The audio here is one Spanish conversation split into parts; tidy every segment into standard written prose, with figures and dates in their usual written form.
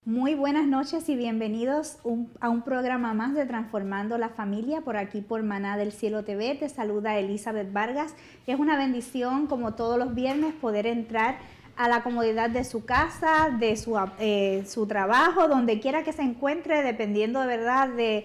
Muy buenas noches y bienvenidos a un programa más de Transformando la Familia, por aquí por Maná del Cielo TV. Te saluda Elizabeth Vargas. Es una bendición, como todos los viernes, poder entrar a la comodidad de su casa, de su trabajo, donde quiera que se encuentre, dependiendo de verdad de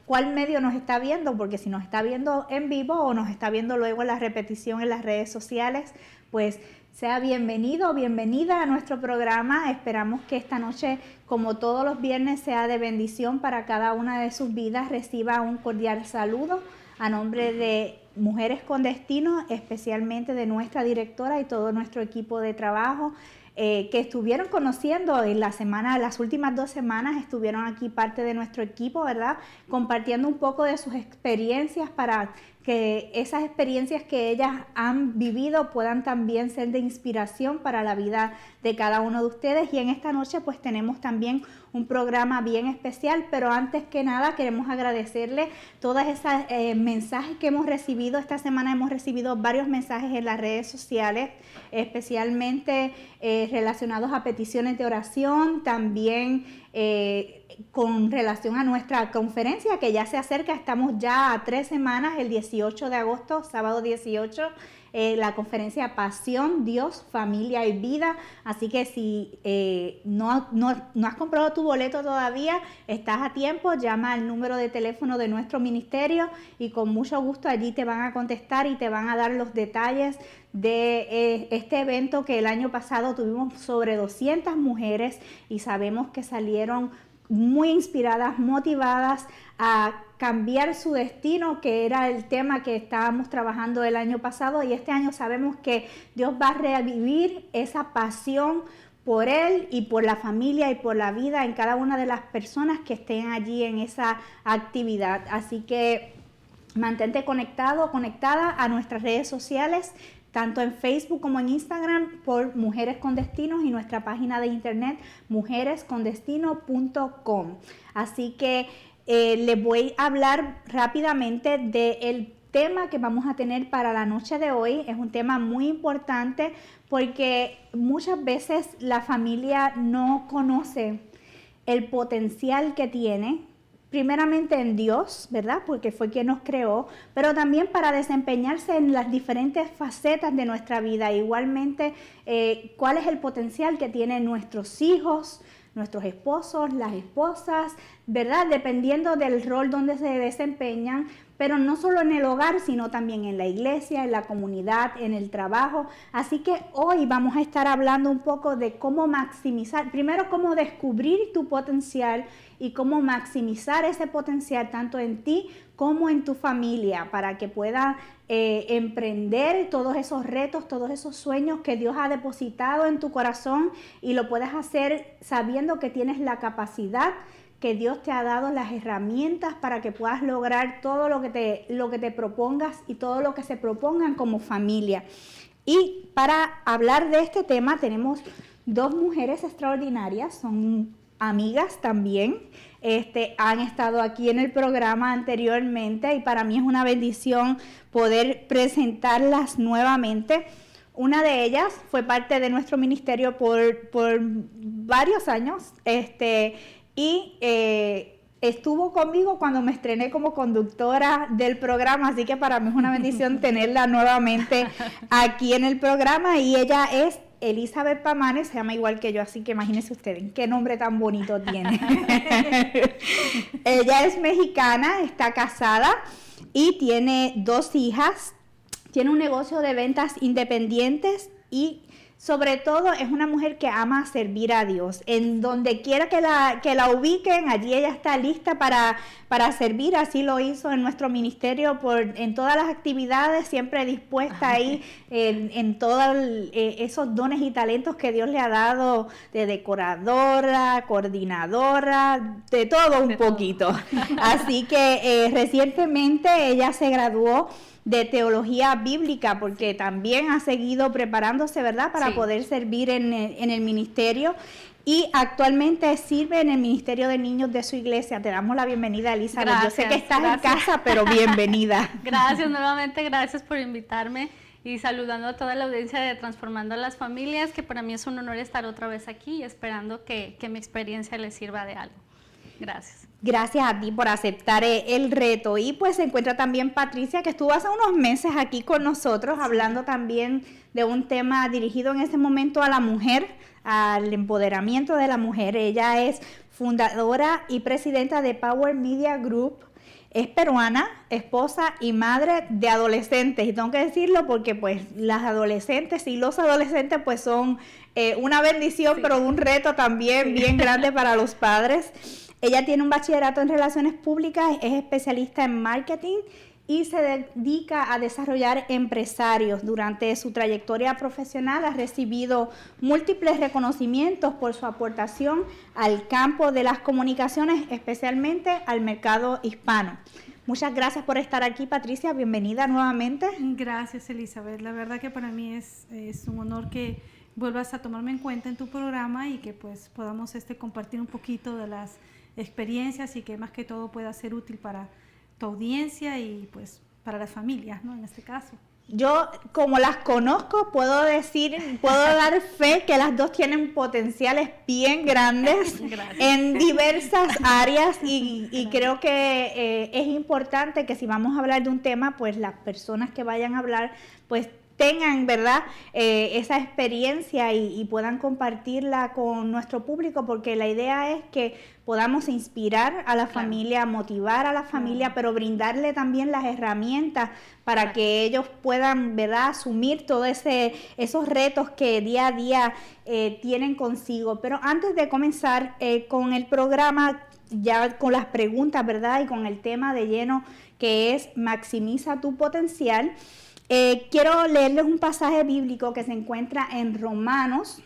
cuál medio nos está viendo, porque si nos está viendo en vivo o nos está viendo luego en la repetición en las redes sociales, pues sea bienvenido o bienvenida a nuestro programa. Esperamos que esta noche, como todos los viernes, sea de bendición para cada una de sus vidas. Reciba un cordial saludo a nombre de Mujeres con Destino, especialmente de nuestra directora y todo nuestro equipo de trabajo que estuvieron conociendo en las últimas 2 semanas, estuvieron aquí parte de nuestro equipo, ¿verdad? Compartiendo un poco de sus experiencias para que esas experiencias que ellas han vivido puedan también ser de inspiración para la vida de cada uno de ustedes. Y en esta noche pues tenemos también un programa bien especial, pero antes que nada queremos agradecerle todos esos mensajes que hemos recibido. Esta semana hemos recibido varios mensajes en las redes sociales, especialmente relacionados a peticiones de oración, también con relación a nuestra conferencia que ya se acerca. Estamos ya a 3 semanas, el 18 de agosto, sábado 18, la conferencia Pasión, Dios, Familia y Vida. Así que si no has comprado tu boleto todavía, estás a tiempo. Llama al número de teléfono de nuestro ministerio y con mucho gusto allí te van a contestar y te van a dar los detalles de este evento que el año pasado tuvimos sobre 200 mujeres y sabemos que salieron muy inspiradas, motivadas a cambiar su destino, que era el tema que estábamos trabajando el año pasado, y este año sabemos que Dios va a revivir esa pasión por Él y por la familia y por la vida en cada una de las personas que estén allí en esa actividad. Así que mantente conectado, conectada a nuestras redes sociales, tanto en Facebook como en Instagram, por Mujeres con Destinos, y nuestra página de internet mujerescondestino.com. Así que les voy a hablar rápidamente del tema que vamos a tener para la noche de hoy. Es un tema muy importante porque muchas veces la familia no conoce el potencial que tiene, primeramente en Dios, ¿verdad? Porque fue quien nos creó, pero también para desempeñarse en las diferentes facetas de nuestra vida. Igualmente, cuál es el potencial que tienen nuestros hijos, nuestros esposos, las esposas, ¿verdad? Dependiendo del rol donde se desempeñan, pero no solo en el hogar, sino también en la iglesia, en la comunidad, en el trabajo. Así que hoy vamos a estar hablando un poco de cómo maximizar, primero cómo descubrir tu potencial y cómo maximizar ese potencial tanto en ti como en tu familia, para que puedas emprender todos esos retos, todos esos sueños que Dios ha depositado en tu corazón, y lo puedas hacer sabiendo que tienes la capacidad, que Dios te ha dado las herramientas para que puedas lograr todo lo que te propongas y todo lo que se propongan como familia. Y para hablar de este tema tenemos 2 mujeres extraordinarias, son amigas también, han estado aquí en el programa anteriormente y para mí es una bendición poder presentarlas nuevamente. Una de ellas fue parte de nuestro ministerio por varios años, y estuvo conmigo cuando me estrené como conductora del programa, así que para mí es una bendición tenerla nuevamente aquí en el programa. Y ella es Elizabeth Pamanes, se llama igual que yo, así que imagínense ustedes qué nombre tan bonito tiene. Ella es mexicana, está casada y tiene 2 hijas, tiene un negocio de ventas independientes y sobre todo es una mujer que ama servir a Dios. En donde quiera que la ubiquen, allí ella está lista para servir. Así lo hizo en nuestro ministerio en todas las actividades, siempre dispuesta ahí en todos esos dones y talentos que Dios le ha dado, de decoradora, coordinadora, de todo un poquito. Así que recientemente ella se graduó de teología bíblica, porque también ha seguido preparándose, ¿verdad?, para poder servir en el ministerio, y actualmente sirve en el ministerio de niños de su iglesia. Te damos la bienvenida, Elizabeth. Yo sé que estás en casa, pero bienvenida. Gracias nuevamente, gracias por invitarme. y saludando a toda la audiencia de Transformando a las Familias, que para mí es un honor estar otra vez aquí y esperando que mi experiencia les sirva de algo. Gracias. Gracias a ti por aceptar el reto. Y pues se encuentra también Patricia, que estuvo hace unos meses aquí con nosotros, hablando también de un tema dirigido en ese momento a la mujer, al empoderamiento de la mujer. Ella es fundadora y presidenta de Power Media Group. Es peruana, esposa y madre de adolescentes. Y tengo que decirlo porque pues las adolescentes y los adolescentes pues son una bendición, pero un reto también bien grande para los padres. Ella tiene un bachillerato en Relaciones Públicas, es especialista en marketing y se dedica a desarrollar empresarios. Durante su trayectoria profesional ha recibido múltiples reconocimientos por su aportación al campo de las comunicaciones, especialmente al mercado hispano. Muchas gracias por estar aquí, Patricia. Bienvenida nuevamente. Gracias, Elizabeth. La verdad que para mí es un honor que vuelvas a tomarme en cuenta en tu programa y que pues podamos compartir un poquito de las experiencias y que más que todo pueda ser útil para tu audiencia y pues para las familias, ¿no? En este caso. Yo, como las conozco, puedo dar fe que las dos tienen potenciales bien grandes en diversas áreas y creo que es importante que si vamos a hablar de un tema, pues las personas que vayan a hablar, pues tengan, ¿verdad?, esa experiencia y puedan compartirla con nuestro público, porque la idea es que podamos inspirar a la familia, motivar a la familia, pero brindarle también las herramientas para que ellos puedan, ¿verdad?, asumir todos esos retos que día a día tienen consigo. Pero antes de comenzar con el programa, ya con las preguntas, ¿verdad?, y con el tema de lleno que es maximiza tu potencial, quiero leerles un pasaje bíblico que se encuentra en Romanos,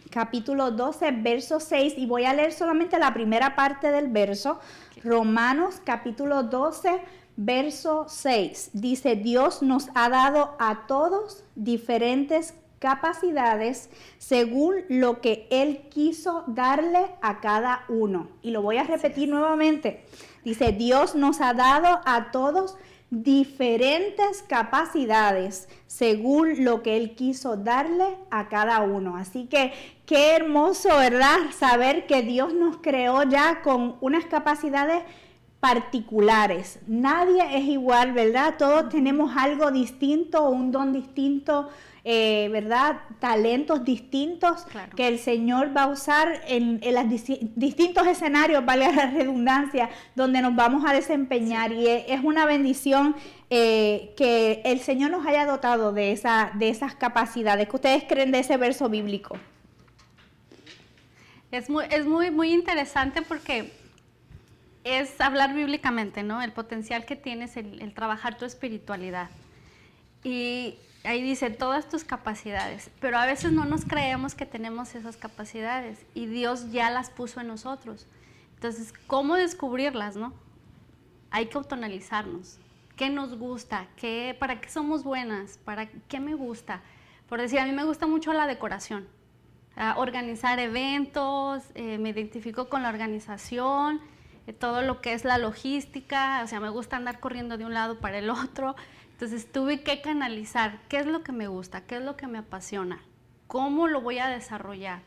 capítulo 12, verso 6, y voy a leer solamente la primera parte del verso. Romanos, capítulo 12, verso 6. Dice, Dios nos ha dado a todos diferentes capacidades según lo que Él quiso darle a cada uno. Y lo voy a repetir nuevamente. Dice, Dios nos ha dado a todos diferentes capacidades según lo que Él quiso darle a cada uno. Así que qué hermoso, ¿verdad?, saber que Dios nos creó ya con unas capacidades particulares. Nadie es igual, ¿verdad? Todos tenemos algo distinto, un don distinto, ¿verdad? Talentos distintos que el Señor va a usar en los distintos escenarios, vale la redundancia, donde nos vamos a desempeñar. Y es una bendición que el Señor nos haya dotado de esas capacidades. ¿Qué ustedes creen de ese verso bíblico? Es muy interesante porque es hablar bíblicamente, ¿no? El potencial que tienes, el trabajar tu espiritualidad. Y ahí dice, todas tus capacidades, pero a veces no nos creemos que tenemos esas capacidades y Dios ya las puso en nosotros. Entonces, ¿cómo descubrirlas, no? Hay que autoanalizarnos. ¿Qué nos gusta? ¿Para qué somos buenas? ¿Para qué me gusta? Por decir, a mí me gusta mucho la decoración, organizar eventos, me identifico con la organización, todo lo que es la logística, o sea, me gusta andar corriendo de un lado para el otro. Entonces tuve que canalizar qué es lo que me gusta, qué es lo que me apasiona, cómo lo voy a desarrollar.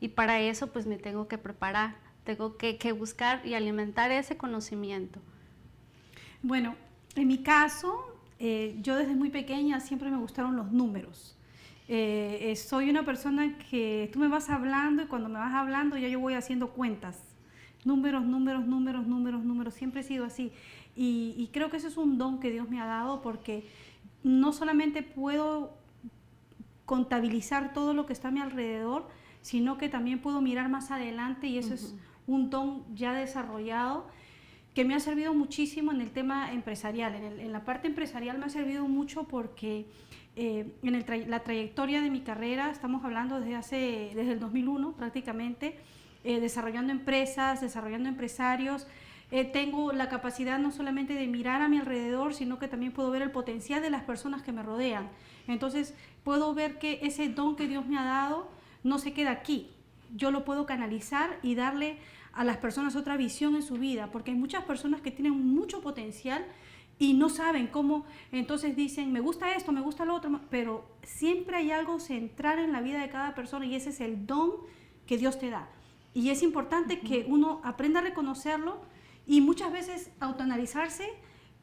Y para eso pues me tengo que preparar, tengo que buscar y alimentar ese conocimiento. Bueno, en mi caso, yo desde muy pequeña siempre me gustaron los números. Soy una persona que tú me vas hablando y cuando me vas hablando ya yo voy haciendo cuentas. Números, siempre he sido así. Y creo que eso es un don que Dios me ha dado porque no solamente puedo contabilizar todo lo que está a mi alrededor, sino que también puedo mirar más adelante y eso es un don ya desarrollado que me ha servido muchísimo en el tema empresarial. En la parte empresarial me ha servido mucho porque la trayectoria de mi carrera, estamos hablando desde el 2001 prácticamente, desarrollando empresas, desarrollando empresarios. Tengo la capacidad no solamente de mirar a mi alrededor, sino que también puedo ver el potencial de las personas que me rodean. Entonces, puedo ver que ese don que Dios me ha dado no se queda aquí. Yo lo puedo canalizar y darle a las personas otra visión en su vida, porque hay muchas personas que tienen mucho potencial y no saben cómo, entonces dicen, me gusta esto, me gusta lo otro, pero siempre hay algo central en la vida de cada persona y ese es el don que Dios te da. Y es importante que uno aprenda a reconocerlo y muchas veces autoanalizarse,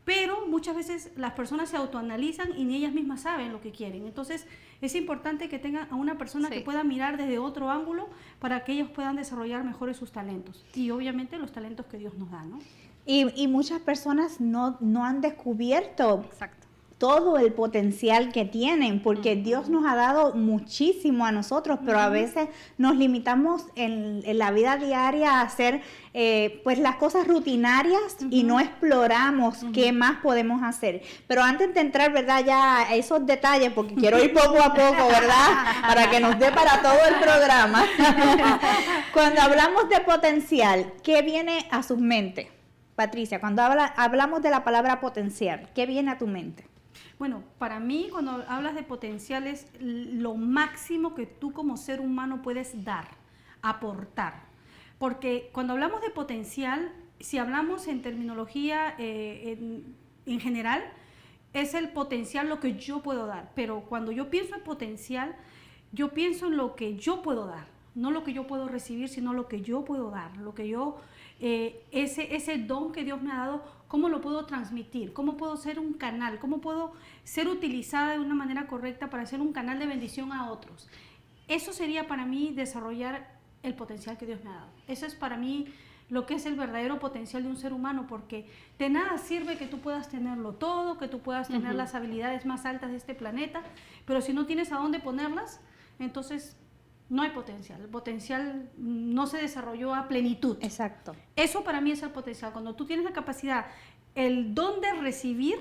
pero muchas veces las personas se autoanalizan y ni ellas mismas saben lo que quieren. Entonces es importante que tengan a una persona que pueda mirar desde otro ángulo para que ellos puedan desarrollar mejores sus talentos y obviamente los talentos que Dios nos da, ¿no? Y muchas personas no han descubierto Exacto. todo el potencial que tienen, porque Dios nos ha dado muchísimo a nosotros, pero a veces nos limitamos en la vida diaria a hacer pues las cosas rutinarias y no exploramos qué más podemos hacer. Pero antes de entrar, ¿verdad? Ya a esos detalles, porque quiero ir poco a poco, ¿verdad? Para que nos dé para todo el programa. Cuando hablamos de potencial, ¿qué viene a sus mentes? Patricia, cuando hablamos de la palabra potencial, ¿qué viene a tu mente? Bueno, para mí cuando hablas de potencial es lo máximo que tú como ser humano puedes dar, aportar. Porque cuando hablamos de potencial, si hablamos en terminología en general, es el potencial lo que yo puedo dar. Pero cuando yo pienso en potencial, yo pienso en lo que yo puedo dar. No lo que yo puedo recibir, sino lo que yo puedo dar. Lo que yo, ese don que Dios me ha dado, ¿cómo lo puedo transmitir? ¿Cómo puedo ser un canal? ¿Cómo puedo ser utilizada de una manera correcta para ser un canal de bendición a otros? Eso sería para mí desarrollar el potencial que Dios me ha dado. Eso es para mí lo que es el verdadero potencial de un ser humano, porque de nada sirve que tú puedas tenerlo todo, que tú puedas tener las habilidades más altas de este planeta, pero si no tienes a dónde ponerlas, entonces no hay potencial. El potencial no se desarrolló a plenitud. Exacto. Eso para mí es el potencial. Cuando tú tienes la capacidad, el don de recibir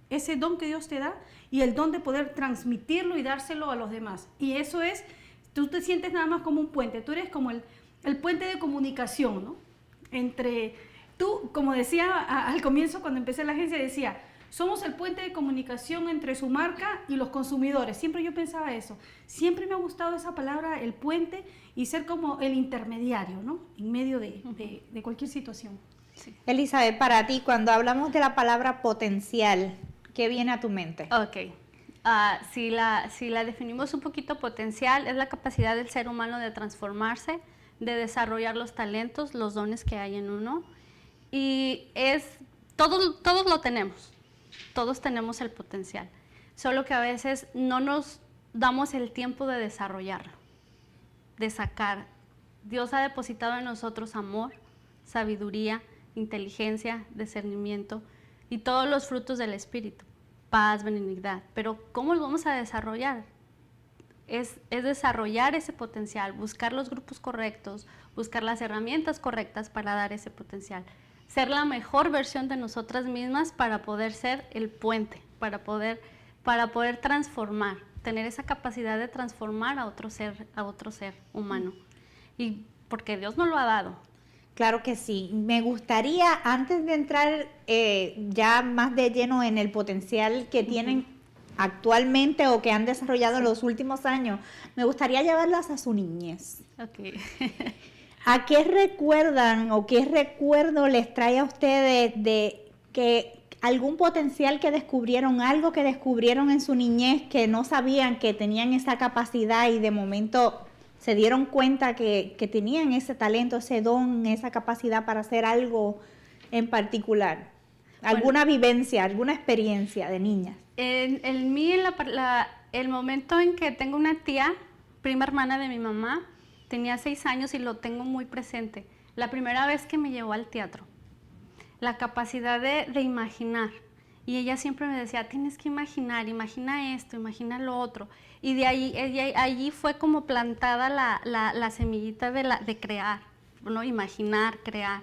ese don que Dios te da y el don de poder transmitirlo y dárselo a los demás. Y eso es, tú te sientes nada más como un puente. Tú eres como el puente de comunicación, ¿no? Entre tú, como decía al comienzo cuando empecé la agencia, decía, somos el puente de comunicación entre su marca y los consumidores. Siempre yo pensaba eso. Siempre me ha gustado esa palabra, el puente, y ser como el intermediario, ¿no? En medio de cualquier situación. Sí. Elizabeth, para ti, cuando hablamos de la palabra potencial, ¿qué viene a tu mente? Ok. Si la definimos un poquito, potencial es la capacidad del ser humano de transformarse, de desarrollar los talentos, los dones que hay en uno. Y todos lo tenemos. Todos tenemos el potencial, solo que a veces no nos damos el tiempo de desarrollarlo, de sacar. Dios ha depositado en nosotros amor, sabiduría, inteligencia, discernimiento y todos los frutos del Espíritu, paz, benignidad. Pero ¿cómo lo vamos a desarrollar? Es desarrollar ese potencial, buscar los grupos correctos, buscar las herramientas correctas para dar ese potencial. Ser la mejor versión de nosotras mismas para poder ser el puente, para poder transformar, tener esa capacidad de transformar a otro ser humano. Y porque Dios nos lo ha dado. Claro que sí. Me gustaría, antes de entrar ya más de lleno en el potencial que tienen actualmente o que han desarrollado en los últimos años, me gustaría llevarlas a su niñez. Okay. ¿A qué recuerdan o qué recuerdo les trae a ustedes de que algún potencial que descubrieron, algo que descubrieron en su niñez que no sabían que tenían esa capacidad y de momento se dieron cuenta que tenían ese talento, ese don, esa capacidad para hacer algo en particular? ¿Alguna vivencia, alguna experiencia de niñas? En mí, el momento en que tengo una tía, prima hermana de mi mamá, tenía 6 años y lo tengo muy presente. La primera vez que me llevó al teatro, la capacidad de imaginar. Y ella siempre me decía, tienes que imaginar, imagina esto, imagina lo otro. Y de ahí, allí fue como plantada la semillita de crear, ¿no? Imaginar, crear.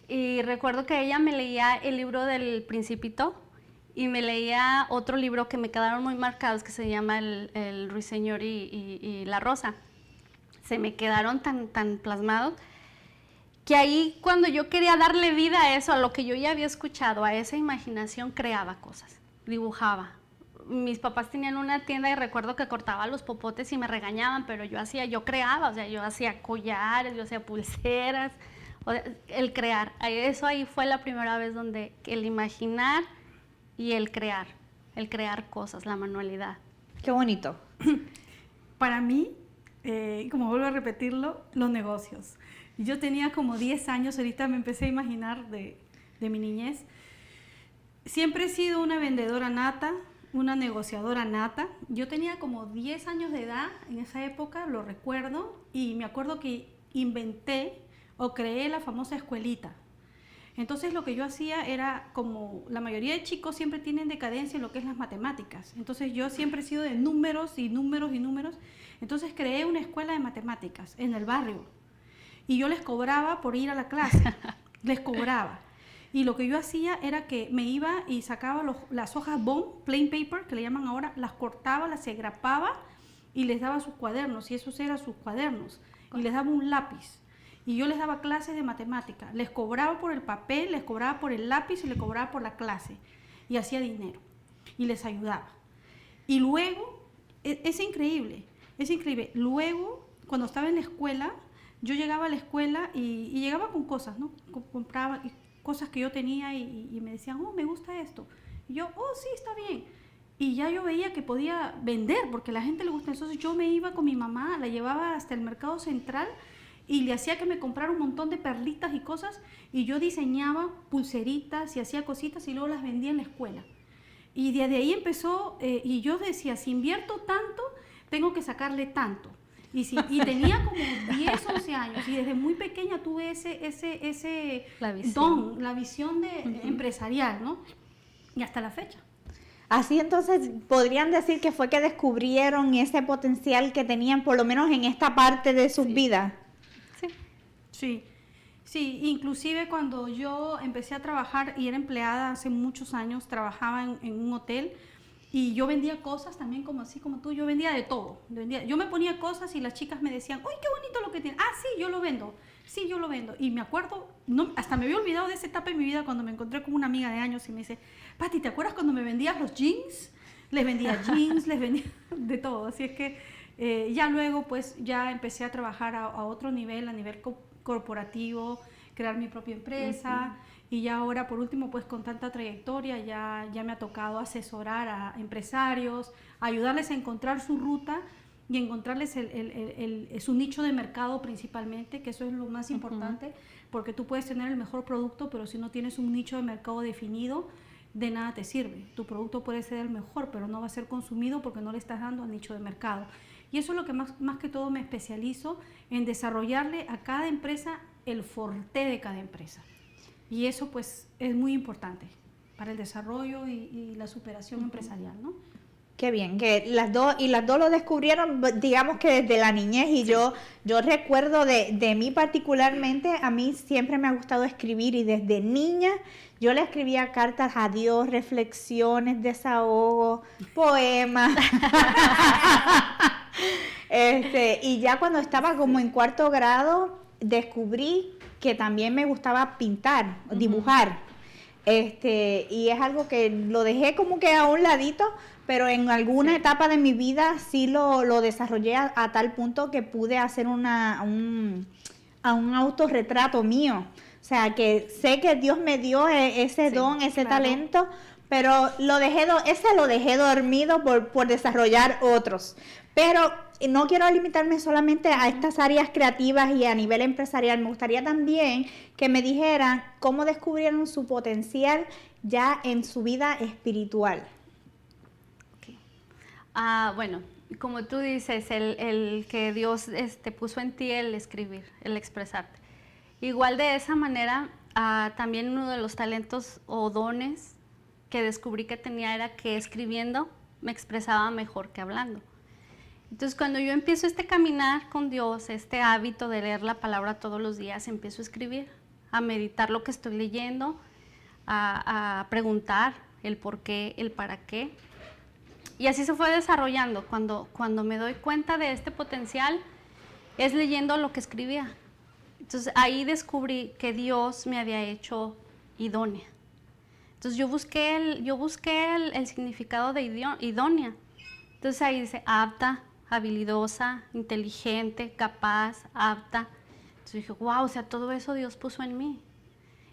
Y recuerdo que ella me leía el libro del Principito y me leía otro libro que me quedaron muy marcados que se llama El Ruiseñor y la Rosa. Se me quedaron tan plasmados que ahí cuando yo quería darle vida a eso, a lo que yo ya había escuchado, a esa imaginación, creaba cosas, dibujaba. Mis papás tenían una tienda y recuerdo que cortaba los popotes y me regañaban, pero yo creaba, o sea, yo hacía collares, yo hacía pulseras, el crear. Eso ahí fue la primera vez donde el imaginar y el crear cosas, la manualidad. Qué bonito. Para mí, como vuelvo a repetirlo, los negocios. Yo tenía como 10 años, ahorita me empecé a imaginar de mi niñez. Siempre he sido una vendedora nata, una negociadora nata. Yo tenía como 10 años de edad en esa época, lo recuerdo, y me acuerdo que inventé o creé la famosa escuelita. Entonces lo que yo hacía era, como la mayoría de chicos siempre tienen decadencia en lo que es las matemáticas, entonces yo siempre he sido de números y números y números, entonces creé una escuela de matemáticas en el barrio y yo les cobraba por ir a la clase, les cobraba. Y lo que yo hacía era que me iba y sacaba las hojas bond, plain paper, que le llaman ahora, las cortaba, las engrapaba y les daba sus cuadernos, y esos eran sus cuadernos, y les daba un lápiz. Y yo les daba clases de matemática, les cobraba por el papel, les cobraba por el lápiz y les cobraba por la clase. Y hacía dinero, y les ayudaba. Y luego, es increíble, es increíble. Luego, cuando estaba en la escuela, yo llegaba a la escuela y llegaba con cosas, ¿no? Compraba cosas que yo tenía y me decían, oh, me gusta esto. Y yo, oh, sí, está bien. Y ya yo veía que podía vender, porque a la gente le gusta. Entonces yo me iba con mi mamá, la llevaba hasta el mercado central y le hacía que me comprara un montón de perlitas y cosas, y yo diseñaba pulseritas y hacía cositas y luego las vendía en la escuela. Y desde ahí empezó, y yo decía, si invierto tanto, tengo que sacarle tanto. Y tenía como 10, 11 años, y desde muy pequeña tuve ese don, la visión empresarial, ¿no? Y hasta la fecha. Así entonces podrían decir que fue que descubrieron ese potencial que tenían, por lo menos en esta parte de sus vidas. Sí, inclusive cuando yo empecé a trabajar y era empleada hace muchos años, trabajaba en un hotel y yo vendía cosas también así como tú, yo vendía de todo. Yo me ponía cosas y las chicas me decían, ¡ay, qué bonito lo que tienes! Ah, sí, yo lo vendo. Sí, yo lo vendo. Y me acuerdo, hasta me había olvidado de esa etapa en mi vida cuando me encontré con una amiga de años y me dice, Pati, ¿te acuerdas cuando me vendías los jeans? Les vendía jeans, les vendía de todo. Así es que ya luego pues ya empecé a trabajar a otro nivel, a nivel corporativo, crear mi propia empresa. Y ya ahora, por último, pues con tanta trayectoria ya me ha tocado asesorar a empresarios, ayudarles a encontrar su ruta y encontrarles su nicho de mercado principalmente, que eso es lo más importante, porque tú puedes tener el mejor producto, pero si no tienes un nicho de mercado definido, de nada te sirve. Tu producto puede ser el mejor, pero no va a ser consumido porque no le estás dando al nicho de mercado. Y eso es lo que más que todo me especializo, en desarrollarle a cada empresa el forte de cada empresa. Y eso pues es muy importante para el desarrollo y la superación empresarial, ¿no? Qué bien, que las dos lo descubrieron, digamos que desde la niñez, y yo recuerdo de mí particularmente, a mí siempre me ha gustado escribir, y desde niña yo le escribía cartas a Dios, reflexiones, desahogo, poemas. Y ya cuando estaba como en 4º grado, descubrí que también me gustaba pintar, dibujar. Y es algo que lo dejé como que a un ladito, pero en alguna etapa de mi vida sí lo desarrollé a tal punto que pude hacer un autorretrato mío. O sea, que sé que Dios me dio ese don, ese talento, pero lo dejé dormido por desarrollar otros. Pero no quiero limitarme solamente a estas áreas creativas y a nivel empresarial. Me gustaría también que me dijeran cómo descubrieron su potencial ya en su vida espiritual. Okay. Bueno, como tú dices, el que Dios puso en ti el escribir, el expresarte. Igual de esa manera, también uno de los talentos o dones que descubrí que tenía era que escribiendo me expresaba mejor que hablando. Entonces, cuando yo empiezo caminar con Dios, este hábito de leer la palabra todos los días, empiezo a escribir, a meditar lo que estoy leyendo, a preguntar el por qué, el para qué. Y así se fue desarrollando. Cuando me doy cuenta de este potencial, es leyendo lo que escribía. Entonces, ahí descubrí que Dios me había hecho idónea. Entonces, yo busqué el significado de idónea. Entonces, ahí dice apta, habilidosa, inteligente, capaz, apta. Entonces dije, wow, o sea, todo eso Dios puso en mí.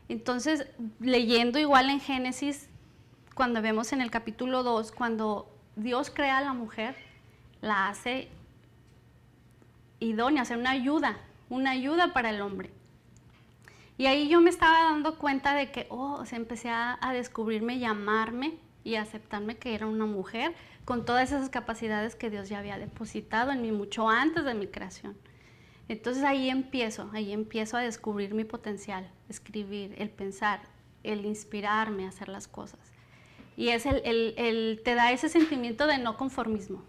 Entonces, leyendo igual en Génesis, cuando vemos en el capítulo 2, cuando Dios crea a la mujer, la hace idónea, o sea, una ayuda para el hombre. Y ahí yo me estaba dando cuenta de que, o sea, empecé a descubrirme y amarme y a aceptarme que era una mujer con todas esas capacidades que Dios ya había depositado en mí mucho antes de mi creación. Entonces ahí empiezo a descubrir mi potencial, escribir, el pensar, el inspirarme a hacer las cosas. Y es te da ese sentimiento de no conformismo.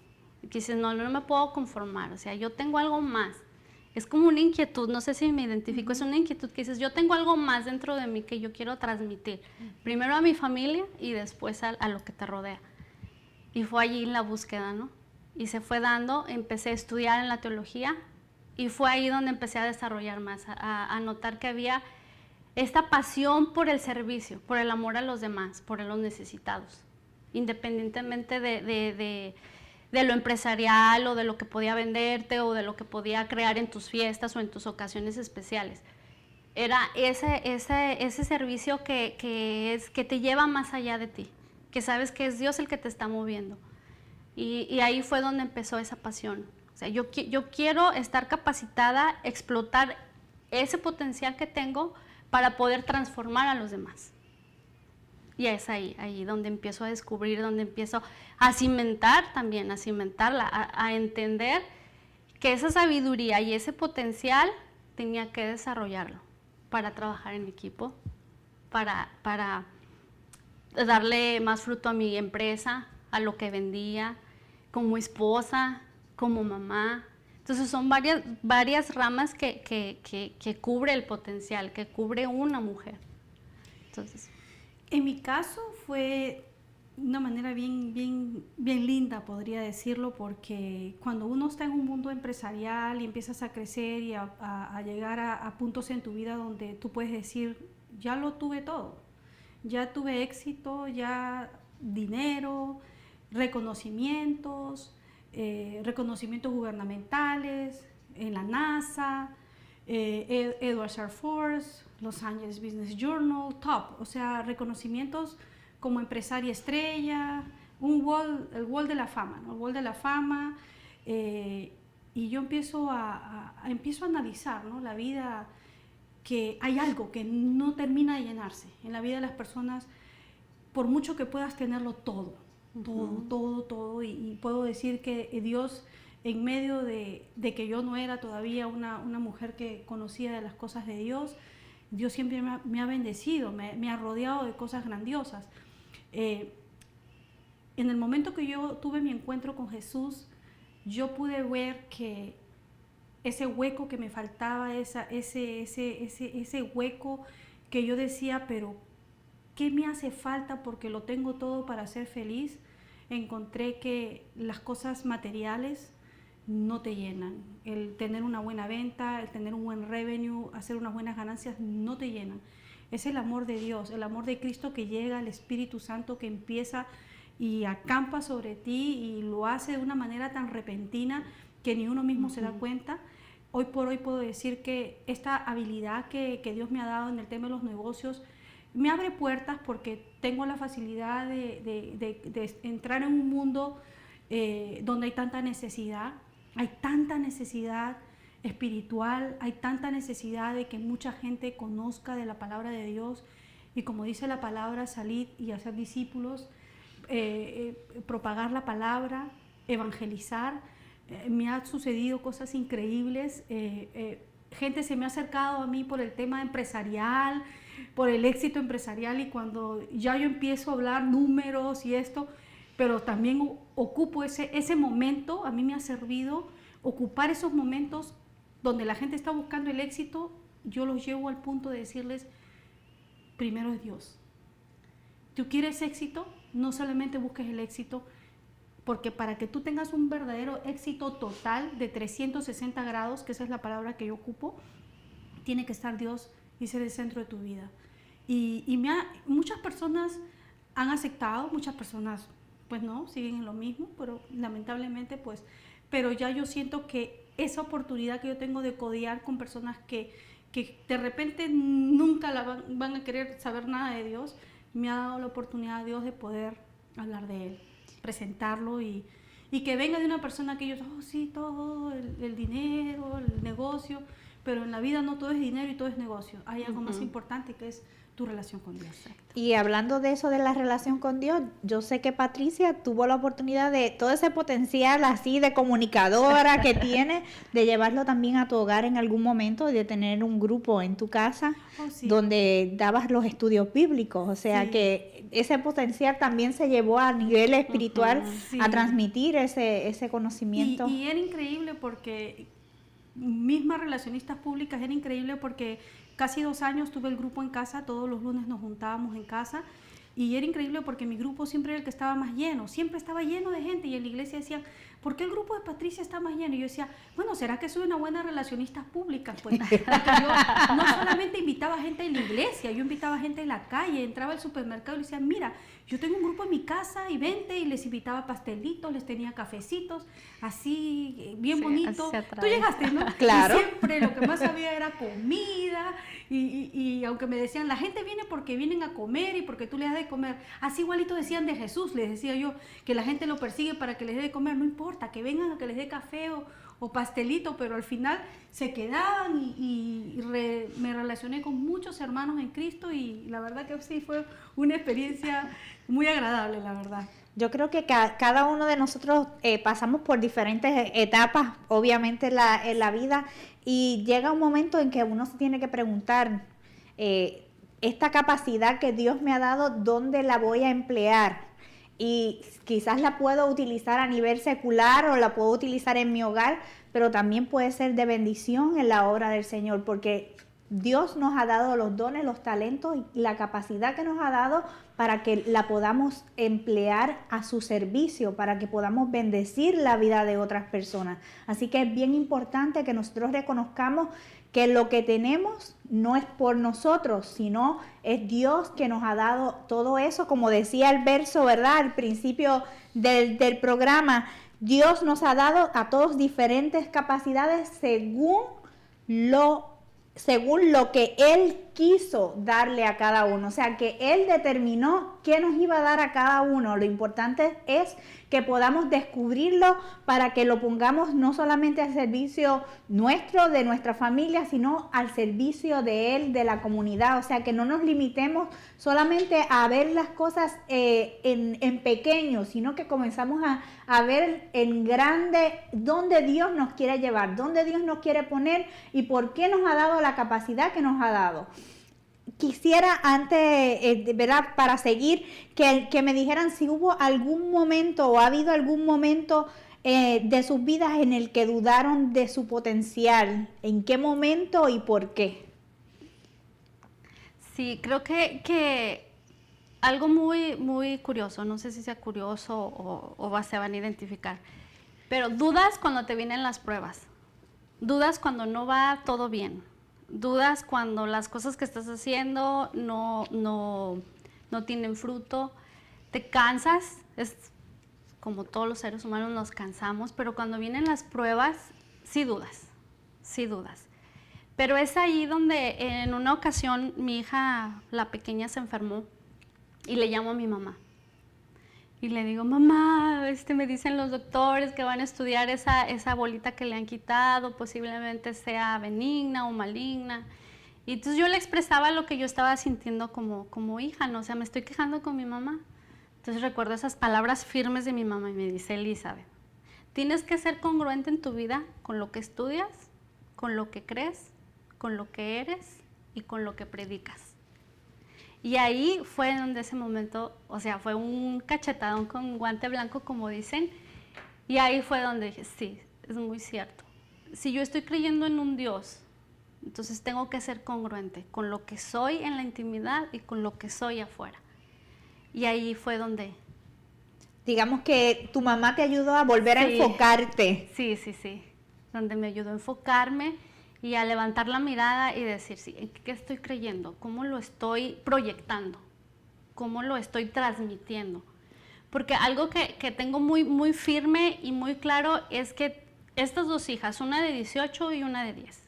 Que dices, no me puedo conformar, o sea, yo tengo algo más. Es como una inquietud, no sé si me identifico, es una inquietud que dices, yo tengo algo más dentro de mí que yo quiero transmitir. Primero a mi familia y después a lo que te rodea. Y fue allí la búsqueda, ¿no? Y se fue dando, empecé a estudiar en la teología y fue ahí donde empecé a desarrollar más, a notar que había esta pasión por el servicio, por el amor a los demás, por los necesitados, independientemente de lo empresarial o de lo que podía venderte o de lo que podía crear en tus fiestas o en tus ocasiones especiales. Era ese servicio que te lleva más allá de ti, que sabes que es Dios el que te está moviendo. Y ahí fue donde empezó esa pasión. O sea, yo quiero estar capacitada, explotar ese potencial que tengo para poder transformar a los demás. Y es ahí donde empiezo a descubrir, donde empiezo a cimentar también, a cimentarla, a entender que esa sabiduría y ese potencial tenía que desarrollarlo para trabajar en equipo, para darle más fruto a mi empresa, a lo que vendía, como esposa, como mamá. Entonces son varias ramas que cubre el potencial, que cubre una mujer. Entonces, en mi caso fue una manera bien linda, podría decirlo, porque cuando uno está en un mundo empresarial y empiezas a crecer y a llegar a puntos en tu vida donde tú puedes decir, ya lo tuve todo, ya tuve éxito, ya dinero, reconocimientos gubernamentales, en la NASA, Edwards Air Force, Los Angeles Business Journal, top, o sea, reconocimientos como empresaria estrella, el Wall de la Fama, ¿no? El Wall de la Fama, y yo empiezo a analizar, ¿no? La vida, que hay algo que no termina de llenarse en la vida de las personas, por mucho que puedas tenerlo todo, todo, y puedo decir que Dios, en medio de que yo no era todavía una mujer que conocía de las cosas de Dios, Dios siempre me ha bendecido, me ha rodeado de cosas grandiosas. En el momento que yo tuve mi encuentro con Jesús, yo pude ver que ese hueco que me faltaba, ese hueco que yo decía, pero ¿qué me hace falta? Porque lo tengo todo para ser feliz. Encontré que las cosas materiales no te llenan. El tener una buena venta, el tener un buen revenue, hacer unas buenas ganancias, no te llenan. Es el amor de Dios, el amor de Cristo que llega, el Espíritu Santo que empieza y acampa sobre ti y lo hace de una manera tan repentina que ni uno mismo se da cuenta. Hoy por hoy puedo decir que esta habilidad que Dios me ha dado en el tema de los negocios me abre puertas porque tengo la facilidad de entrar en un mundo donde hay tanta necesidad espiritual, hay tanta necesidad de que mucha gente conozca de la palabra de Dios y, como dice la palabra, salir y hacer discípulos, propagar la palabra, evangelizar. Me ha sucedido cosas increíbles, gente se me ha acercado a mí por el tema empresarial, por el éxito empresarial, y cuando ya yo empiezo a hablar números y esto, pero también ocupo ese momento, a mí me ha servido ocupar esos momentos donde la gente está buscando el éxito, yo los llevo al punto de decirles, primero es Dios. ¿Tú quieres éxito? No solamente busques el éxito, porque para que tú tengas un verdadero éxito total de 360 grados, que esa es la palabra que yo ocupo, tiene que estar Dios y ser el centro de tu vida. Muchas personas han aceptado, muchas personas pues no, siguen en lo mismo, pero lamentablemente pues, pero ya yo siento que esa oportunidad que yo tengo de codear con personas que de repente nunca van a querer saber nada de Dios, me ha dado la oportunidad Dios de poder hablar de Él, presentarlo y que venga de una persona que ellos, oh sí, todo, el dinero, el negocio, pero en la vida no todo es dinero y todo es negocio. Hay algo más importante que es tu relación con Dios. Y hablando de eso, de la relación con Dios, yo sé que Patricia tuvo la oportunidad de todo ese potencial así de comunicadora que tiene, de llevarlo también a tu hogar en algún momento, de tener un grupo en tu casa donde dabas los estudios bíblicos. O sea que ese potencial también se llevó a nivel espiritual a transmitir ese conocimiento. Y era increíble porque mismas relacionistas públicas, era increíble porque casi 2 años tuve el grupo en casa, todos los lunes nos juntábamos en casa y era increíble porque mi grupo siempre era el que estaba más lleno, siempre estaba lleno de gente y en la iglesia decían, ¿por qué el grupo de Patricia está más lleno? Y yo decía, bueno, ¿será que soy una buena relacionista pública? Pues porque yo no solamente invitaba gente en la iglesia, yo invitaba gente en la calle, entraba al supermercado y le decía, mira, yo tengo un grupo en mi casa y vente, y les invitaba pastelitos, les tenía cafecitos, así bien bonito. Tú llegaste, ¿no? Claro. Y siempre lo que más había era comida y aunque me decían, la gente viene porque vienen a comer y porque tú les das de comer, así igualito decían de Jesús, les decía yo, que la gente lo persigue para que les dé de comer, no importa, que vengan a que les dé café o pastelito, pero al final se quedaban me relacioné con muchos hermanos en Cristo y la verdad que sí fue una experiencia muy agradable, la verdad. Yo creo que cada uno de nosotros pasamos por diferentes etapas, obviamente, en la vida, y llega un momento en que uno se tiene que preguntar, esta capacidad que Dios me ha dado, ¿dónde la voy a emplear? Y quizás la puedo utilizar a nivel secular o la puedo utilizar en mi hogar, pero también puede ser de bendición en la obra del Señor, porque Dios nos ha dado los dones, los talentos y la capacidad que nos ha dado para que la podamos emplear a su servicio, para que podamos bendecir la vida de otras personas. Así que es bien importante que nosotros reconozcamos que lo que tenemos no es por nosotros, sino es Dios que nos ha dado todo eso. Como decía el verso, ¿verdad? Al principio del programa, Dios nos ha dado a todos diferentes capacidades según lo que Él quiso darle a cada uno. O sea, que Él determinó qué nos iba a dar a cada uno. Lo importante es que podamos descubrirlo para que lo pongamos no solamente al servicio nuestro, de nuestra familia, sino al servicio de Él, de la comunidad. O sea, que no nos limitemos solamente a ver las cosas en pequeño, sino que comenzamos a ver en grande dónde Dios nos quiere llevar, dónde Dios nos quiere poner y por qué nos ha dado la capacidad que nos ha dado. Quisiera antes, ¿verdad? Para seguir, que me dijeran si hubo algún momento o ha habido algún momento de sus vidas en el que dudaron de su potencial. ¿En qué momento y por qué? Sí, creo que algo muy, muy curioso, no sé si sea curioso o se van a identificar, pero dudas cuando te vienen las pruebas, dudas cuando no va todo bien. Dudas cuando las cosas que estás haciendo no tienen fruto, te cansas, es como todos los seres humanos nos cansamos, pero cuando vienen las pruebas, sí dudas. Pero es ahí donde en una ocasión mi hija, la pequeña, se enfermó y le llamo a mi mamá. Y le digo, mamá, me dicen los doctores que van a estudiar esa bolita que le han quitado, posiblemente sea benigna o maligna. Y entonces yo le expresaba lo que yo estaba sintiendo como hija, ¿no? O sea, me estoy quejando con mi mamá. Entonces recuerdo esas palabras firmes de mi mamá y me dice, Elizabeth, tienes que ser congruente en tu vida con lo que estudias, con lo que crees, con lo que eres y con lo que predicas. Y ahí fue donde ese momento, o sea, fue un cachetadón con guante blanco, como dicen, y ahí fue donde dije, sí, es muy cierto. Si yo estoy creyendo en un Dios, entonces tengo que ser congruente con lo que soy en la intimidad y con lo que soy afuera. Y ahí fue donde... Digamos que tu mamá te ayudó a volver a enfocarte. Sí, donde me ayudó a enfocarme y a levantar la mirada y decir, sí, ¿en qué estoy creyendo? ¿Cómo lo estoy proyectando? ¿Cómo lo estoy transmitiendo? Porque algo que tengo muy, muy firme y muy claro es que estas 2 hijas, una de 18 y una de 10,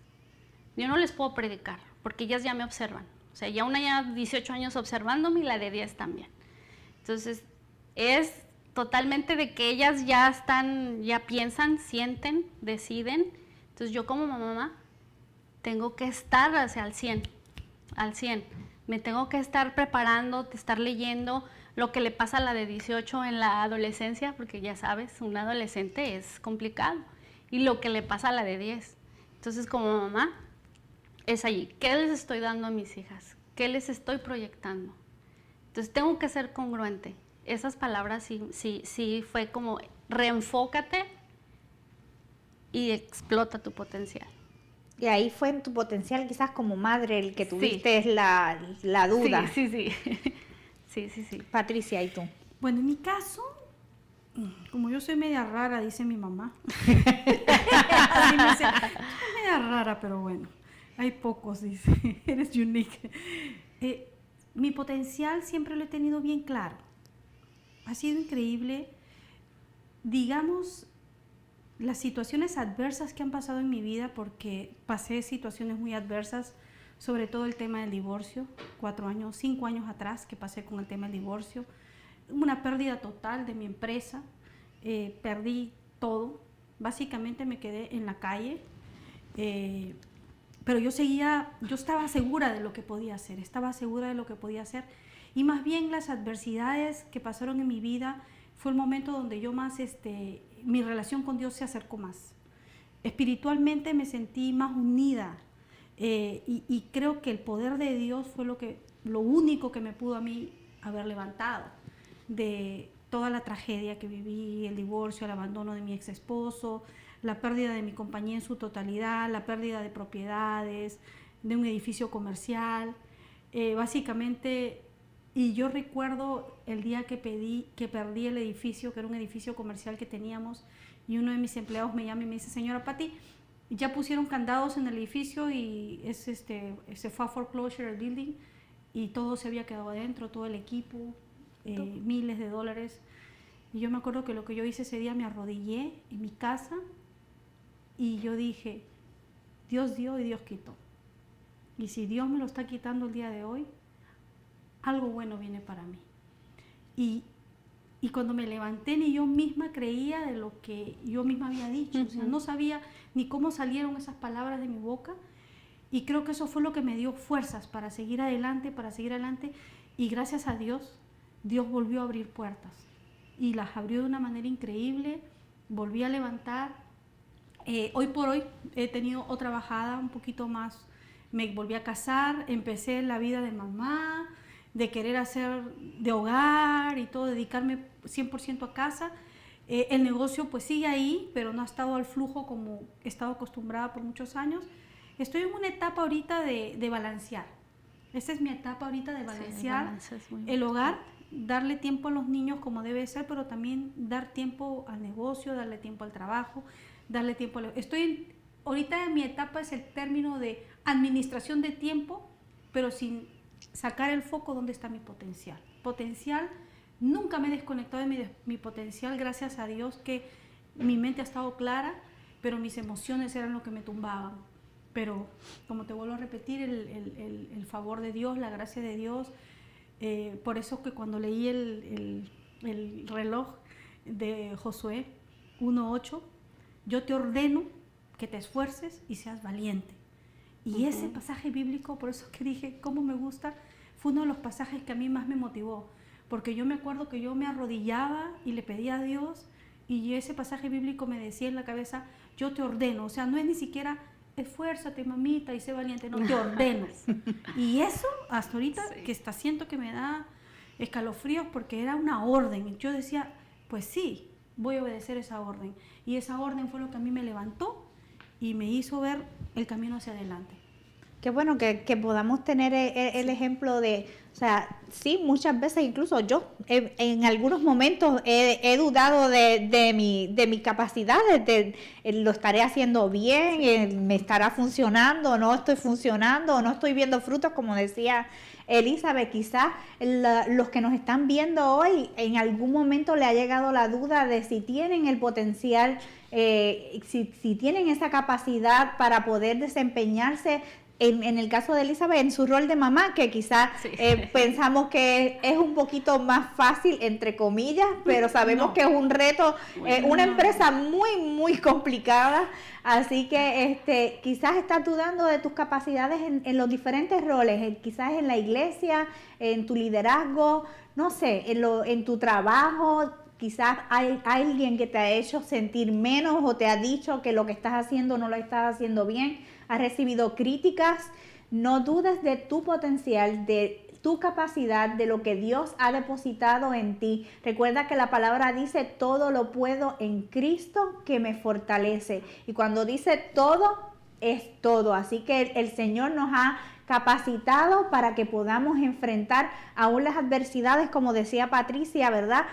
yo no les puedo predicar porque ellas ya me observan. O sea, ya una ya 18 años observándome y la de 10 también. Entonces, es totalmente de que ellas ya están, ya piensan, sienten, deciden. Entonces, yo como mamá tengo que estar hacia al 100. Me tengo que estar preparando, estar leyendo lo que le pasa a la de 18 en la adolescencia, porque ya sabes, un adolescente es complicado. Y lo que le pasa a la de 10. Entonces, como mamá, es allí. ¿Qué les estoy dando a mis hijas? ¿Qué les estoy proyectando? Entonces, tengo que ser congruente. Esas palabras sí fue como, reenfócate y explota tu potencial. Y ahí fue en tu potencial quizás como madre el que tuviste la duda. Sí. Sí. Patricia, ¿y tú? Bueno, en mi caso, como yo soy media rara, dice mi mamá. Así me dice, soy media rara, pero bueno, hay pocos, dice, eres unique. Mi potencial siempre lo he tenido bien claro. Ha sido increíble, digamos, las situaciones adversas que han pasado en mi vida, porque pasé situaciones muy adversas, sobre todo el tema del divorcio, 5 años atrás que pasé con el tema del divorcio, una pérdida total de mi empresa, perdí todo, básicamente me quedé en la calle, pero yo estaba segura de lo que podía hacer, y más bien las adversidades que pasaron en mi vida fue el momento donde yo más, mi relación con Dios se acercó más. Espiritualmente me sentí más unida, y creo que el poder de Dios fue lo único que me pudo a mí haber levantado de toda la tragedia que viví, el divorcio, el abandono de mi ex esposo, la pérdida de mi compañía en su totalidad, la pérdida de propiedades, de un edificio comercial, básicamente. Y yo recuerdo el día que perdí el edificio, que era un edificio comercial que teníamos, y uno de mis empleados me llama y me dice, señora Pati, ya pusieron candados en el edificio y se fue a foreclosure el building y todo se había quedado adentro, todo el equipo, miles de dólares. Y yo me acuerdo que lo que yo hice ese día, me arrodillé en mi casa y yo dije, Dios dio y Dios quitó. Y si Dios me lo está quitando el día de hoy, algo bueno viene para mí. Y cuando me levanté, ni yo misma creía de lo que yo misma había dicho. O sea, no sabía ni cómo salieron esas palabras de mi boca. Y creo que eso fue lo que me dio fuerzas para seguir adelante. Y gracias a Dios, Dios volvió a abrir puertas. Y las abrió de una manera increíble. Volví a levantar. Hoy por hoy he tenido otra bajada un poquito más. Me volví a casar, empecé la vida de mamá, de querer hacer de hogar y todo, dedicarme 100% a casa. El negocio pues sigue ahí, pero no ha estado al flujo como he estado acostumbrada por muchos años. Estoy en una etapa ahorita de balancear. Esta es mi etapa ahorita de balancear el hogar, darle tiempo a los niños como debe ser, pero también dar tiempo al negocio, darle tiempo al trabajo, darle tiempo ahorita mi etapa es el término de administración de tiempo, pero sin sacar el foco donde está mi potencial. Nunca me he desconectado de mi potencial, gracias a Dios que mi mente ha estado clara, pero mis emociones eran lo que me tumbaban. Pero como te vuelvo a repetir, el favor de Dios, la gracia de Dios, por eso que cuando leí el reloj de Josué 1:8, yo te ordeno que te esfuerces y seas valiente. Y ese pasaje bíblico, por eso que dije, cómo me gusta, fue uno de los pasajes que a mí más me motivó. Porque yo me acuerdo que yo me arrodillaba y le pedía a Dios, y ese pasaje bíblico me decía en la cabeza, yo te ordeno. O sea, no es ni siquiera, esfuérzate, mamita, y sé valiente, no, te ordeno. Y eso, hasta ahorita, que siento que me da escalofríos, porque era una orden. Yo decía, pues sí, voy a obedecer esa orden. Y esa orden fue lo que a mí me levantó y me hizo ver el camino hacia adelante. Qué bueno que podamos tener el ejemplo de, o sea, sí, muchas veces incluso yo en algunos momentos he dudado de mi capacidad, lo estaré haciendo bien, me estará funcionando, no estoy funcionando, no estoy viendo frutos, como decía Elizabeth. Quizás los que nos están viendo hoy en algún momento le ha llegado la duda de si tienen el potencial, si tienen esa capacidad para poder desempeñarse en el caso de Elizabeth, en su rol de mamá, que quizás Sí. pensamos que es un poquito más fácil, entre comillas, pero sabemos No. que es un reto, una No. empresa muy, muy complicada. Así que quizás estás dudando de tus capacidades en los diferentes roles, quizás en la iglesia, en tu liderazgo, no sé, en tu trabajo. Quizás hay alguien que te ha hecho sentir menos o te ha dicho que lo que estás haciendo no lo estás haciendo bien, has recibido críticas. No dudes de tu potencial, de tu capacidad, de lo que Dios ha depositado en ti. Recuerda que la palabra dice, todo lo puedo en Cristo que me fortalece. Y cuando dice todo, es todo. Así que el Señor nos ha capacitado para que podamos enfrentar aún las adversidades, como decía Patricia, ¿verdad?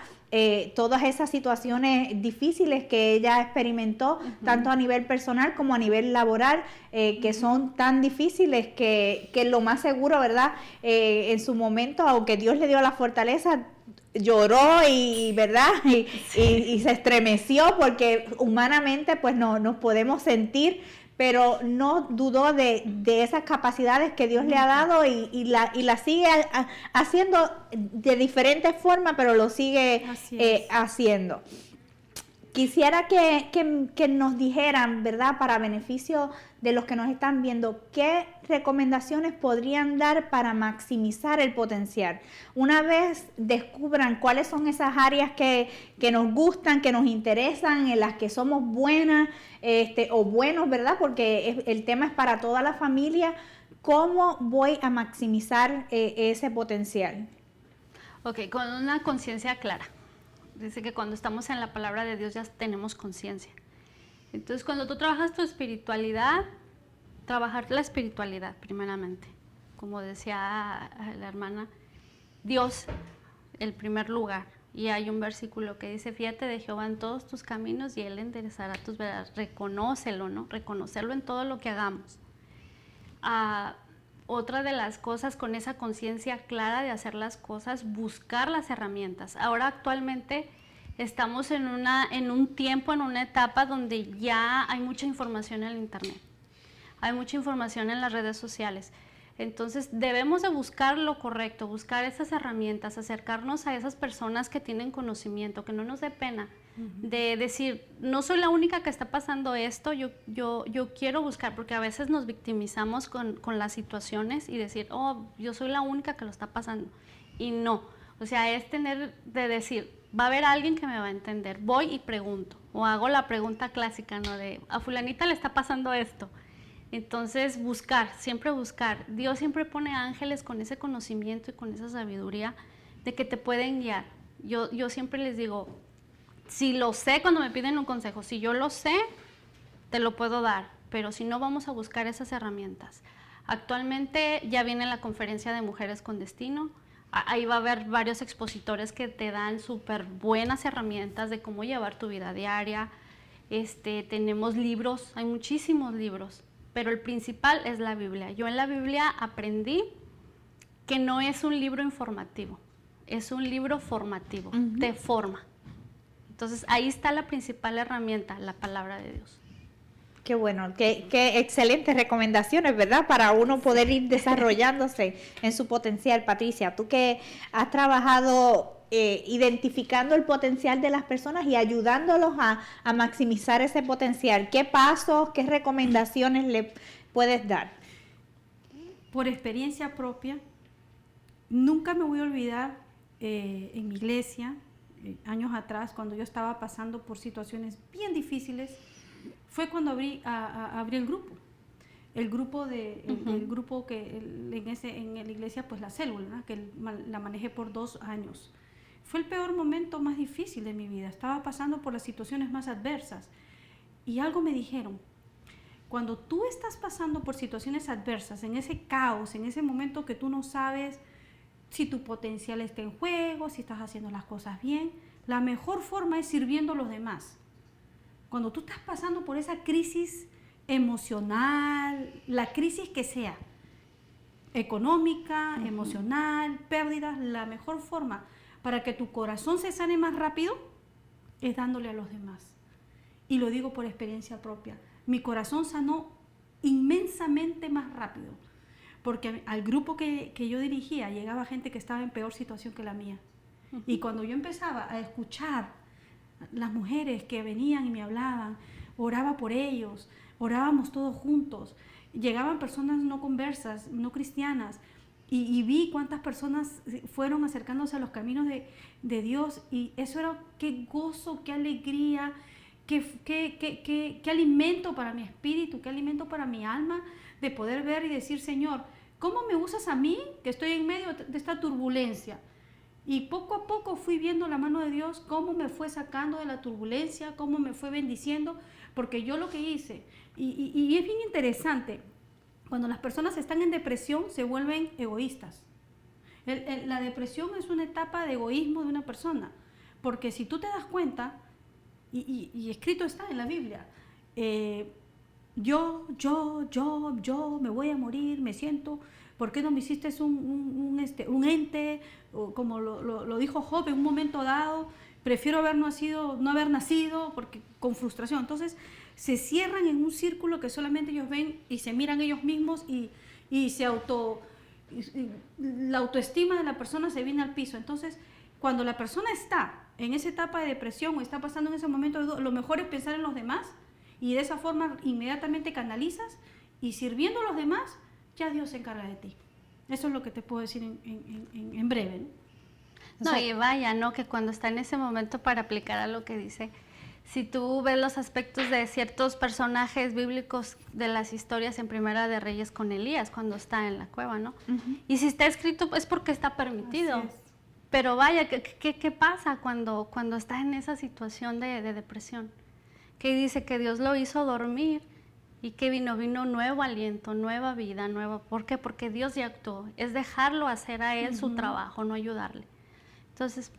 Todas esas situaciones difíciles que ella experimentó, tanto a nivel personal como a nivel laboral, que son tan difíciles que lo más seguro, ¿verdad? En su momento, aunque Dios le dio la fortaleza, lloró y verdad y se estremeció porque humanamente pues no nos podemos sentir, pero no dudó de esas capacidades que Dios le ha dado y la sigue haciendo de diferentes formas, pero lo sigue haciendo. Quisiera que nos dijeran, ¿verdad?, para beneficio de los que nos están viendo, ¿qué recomendaciones podrían dar para maximizar el potencial? Una vez descubran cuáles son esas áreas que nos gustan, que nos interesan, en las que somos buenas o buenos, ¿verdad?, porque el tema es para toda la familia. ¿Cómo voy a maximizar ese potencial? Ok, con una conciencia clara. Dice que cuando estamos en la palabra de Dios ya tenemos conciencia. Entonces, cuando tú trabajas tu espiritualidad, trabajar la espiritualidad primeramente. Como decía la hermana, Dios, el primer lugar. Y hay un versículo que dice, fíjate de Jehová en todos tus caminos y Él enderezará tus veredas. Reconócelo, ¿no? Reconocerlo en todo lo que hagamos. Otra de las cosas, con esa conciencia clara de hacer las cosas, buscar las herramientas. Ahora actualmente estamos en un tiempo, en una etapa donde ya hay mucha información en el internet, hay mucha información en las redes sociales. Entonces debemos de buscar lo correcto, buscar esas herramientas, acercarnos a esas personas que tienen conocimiento, que no nos dé pena de decir, no soy la única que está pasando esto, yo quiero buscar, porque a veces nos victimizamos con las situaciones y decir, oh, yo soy la única que lo está pasando. Y no, o sea, es tener de decir, va a haber alguien que me va a entender, voy y pregunto, o hago la pregunta clásica, ¿no? De, a fulanita le está pasando esto. Entonces, buscar, siempre buscar. Dios siempre pone ángeles con ese conocimiento y con esa sabiduría de que te pueden guiar. Yo siempre les digo, si lo sé, cuando me piden un consejo, si yo lo sé, te lo puedo dar, pero si no, vamos a buscar esas herramientas. Actualmente ya viene la conferencia de Mujeres con Destino. Ahí va a haber varios expositores que te dan súper buenas herramientas de cómo llevar tu vida diaria. Tenemos libros, hay muchísimos libros, pero el principal es la Biblia. Yo en la Biblia aprendí que no es un libro informativo, es un libro formativo, te forma. Entonces ahí está la principal herramienta, la palabra de Dios. Qué bueno, qué excelentes recomendaciones, ¿verdad? Para uno poder ir desarrollándose en su potencial. Patricia, tú que has trabajado identificando el potencial de las personas y ayudándolos a maximizar ese potencial, ¿qué pasos, qué recomendaciones le puedes dar? Por experiencia propia, nunca me voy a olvidar en mi iglesia, años atrás, cuando yo estaba pasando por situaciones bien difíciles, fue cuando abrí el grupo. El grupo que en la iglesia, pues la célula, ¿no?, que la manejé por 2 años. Fue el peor momento más difícil de mi vida. Estaba pasando por las situaciones más adversas. Y algo me dijeron, cuando tú estás pasando por situaciones adversas, en ese caos, en ese momento que tú no sabes si tu potencial está en juego, si estás haciendo las cosas bien, la mejor forma es sirviendo a los demás. Cuando tú estás pasando por esa crisis emocional, la crisis que sea, económica, emocional, pérdidas, la mejor forma para que tu corazón se sane más rápido es dándole a los demás. Y lo digo por experiencia propia. Mi corazón sanó inmensamente más rápido, porque al grupo que yo dirigía llegaba gente que estaba en peor situación que la mía. Y cuando yo empezaba a escuchar las mujeres que venían y me hablaban, oraba por ellos, orábamos todos juntos, llegaban personas no conversas, no cristianas, y vi cuántas personas fueron acercándose a los caminos de Dios, y eso era qué gozo, qué alegría, qué alimento para mi espíritu, qué alimento para mi alma, de poder ver y decir, Señor, ¿cómo me usas a mí que estoy en medio de esta turbulencia? Y poco a poco fui viendo la mano de Dios, cómo me fue sacando de la turbulencia, cómo me fue bendiciendo, porque yo lo que hice, y es bien interesante, cuando las personas están en depresión se vuelven egoístas. La depresión es una etapa de egoísmo de una persona, porque si tú te das cuenta, y escrito está en la Biblia, yo me voy a morir, me siento, ¿por qué no me hiciste un ente? O como lo dijo Job en un momento dado, prefiero no haber nacido, porque con frustración. Entonces se cierran en un círculo que solamente ellos ven y se miran ellos mismos y la autoestima de la persona se viene al piso. Entonces, cuando la persona está en esa etapa de depresión o está pasando en ese momento de duda, lo mejor es pensar en los demás, y de esa forma inmediatamente canalizas, y sirviendo a los demás, ya Dios se encarga de ti. Eso es lo que te puedo decir en breve, ¿no? No, y vaya, ¿no? Que cuando está en ese momento, para aplicar a lo que dice, si tú ves los aspectos de ciertos personajes bíblicos de las historias en Primera de Reyes con Elías, cuando está en la cueva, ¿no? Y si está escrito es porque está permitido. Así es. Pero vaya, ¿qué pasa cuando está en esa situación de depresión? Que dice que Dios lo hizo dormir y que vino nuevo aliento, nueva vida, ¿por qué? Porque Dios ya actuó. Es dejarlo hacer a él su trabajo, no ayudarle. Entonces,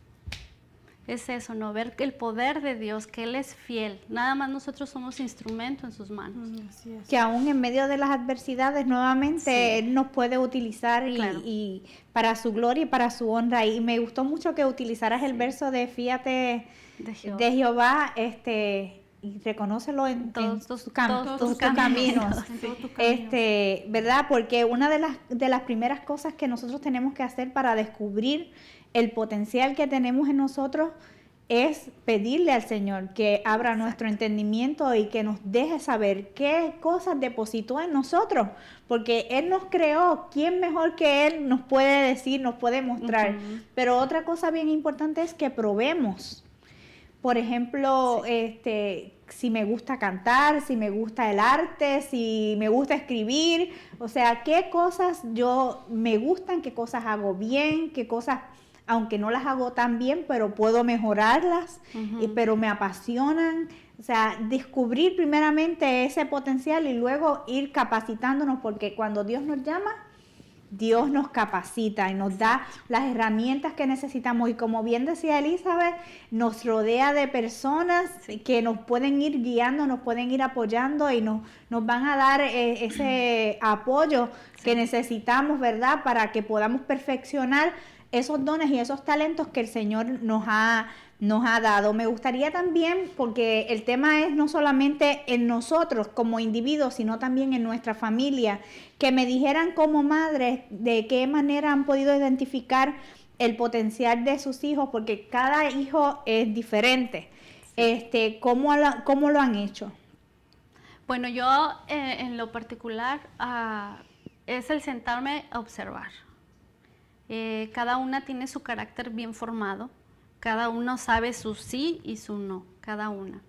es eso, ¿no? Ver el poder de Dios, que Él es fiel. Nada más nosotros somos instrumento en sus manos. Así es. Que aún en medio de las adversidades, nuevamente, Él nos puede utilizar y para su gloria y para su honra. Y me gustó mucho que utilizaras el verso de fíate de Jehová, y reconócelo en todos tus caminos. ¿Verdad? Porque una de las primeras cosas que nosotros tenemos que hacer para descubrir el potencial que tenemos en nosotros es pedirle al Señor que abra nuestro entendimiento y que nos deje saber qué cosas depositó en nosotros, porque Él nos creó. ¿Quién mejor que Él nos puede decir, nos puede mostrar? Pero otra cosa bien importante es que probemos. Por ejemplo, si me gusta cantar, si me gusta el arte, si me gusta escribir, o sea, qué cosas me gustan, qué cosas hago bien, qué cosas, aunque no las hago tan bien, pero puedo mejorarlas, pero me apasionan. O sea, descubrir primeramente ese potencial y luego ir capacitándonos, porque cuando Dios nos llama, Dios nos capacita y nos da las herramientas que necesitamos. Y como bien decía Elizabeth, nos rodea de personas que nos pueden ir guiando, nos pueden ir apoyando y nos van a dar ese apoyo que necesitamos, ¿verdad? Para que podamos perfeccionar esos dones y esos talentos que el Señor nos ha dado. Me gustaría también, porque el tema es no solamente en nosotros como individuos, sino también en nuestra familia, que me dijeran como madres de qué manera han podido identificar el potencial de sus hijos, porque cada hijo es diferente. ¿Cómo lo han hecho? Bueno, yo en lo particular es el sentarme a observar. Cada una tiene su carácter bien formado. Cada uno sabe su sí y su no, cada una.